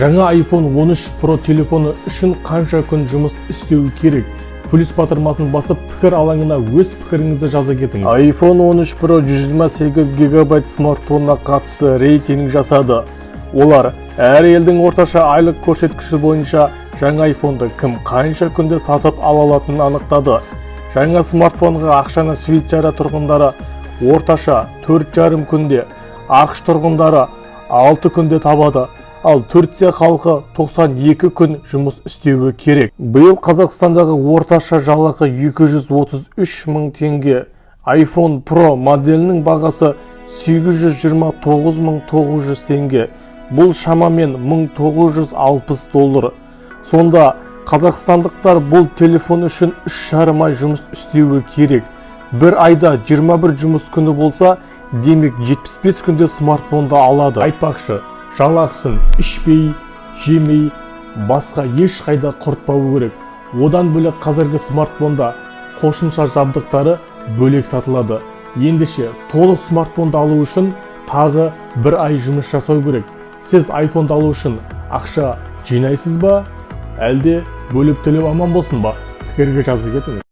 Жаңа iPhone 13 Pro телефоны үшін қанша күн жұмыс істеу керек? Плюс батырмасын басып, пікір алаңына өз пікіріңізді жаза кетіңіз. iPhone 13 Pro 128 гигабайт смартфонына қатысты рейтинг жасады. Олар әр елдің орташа айлық көрсеткіші бойынша жаңа iPhone-ды кім қанша күнде сатып ала алатынын анықтады. Жаңа смартфонға ақшаны Швейцария тұрғындары орташа 4,5 күнде, ақш тұрғындары 6 күнде табады. Ал Түркия халқы 92 күн жұмыс істеуі керек. Биыл Қазақстандағы орташа жалақы 233 мың теңге. iPhone Pro моделінің бағасы 829.900 теңге. Бұл шамамен $1960. Сонда қазақстандықтар бұл телефон үшін 3,5 ай жұмыс істеуі керек. Bir ayda 21 жұмыс күні болса, демек 75 күнде смартфонды алады. Айтпақшы, жалақысын ішпей, жемей, басқа ешқайда құртпауы керек. Одан бөлек қазіргі смартфонда қосымша жабдықтары бөлек сатылады. Ендеше толық смартфонды алу үшін тағы 1 ай жұмыс жасау керек. Сіз iPhone-ды алу үшін ақша жинайсыз ба? Әлде бөліп төлеп аман болсын ба? Пікірге жазып кетіңіз.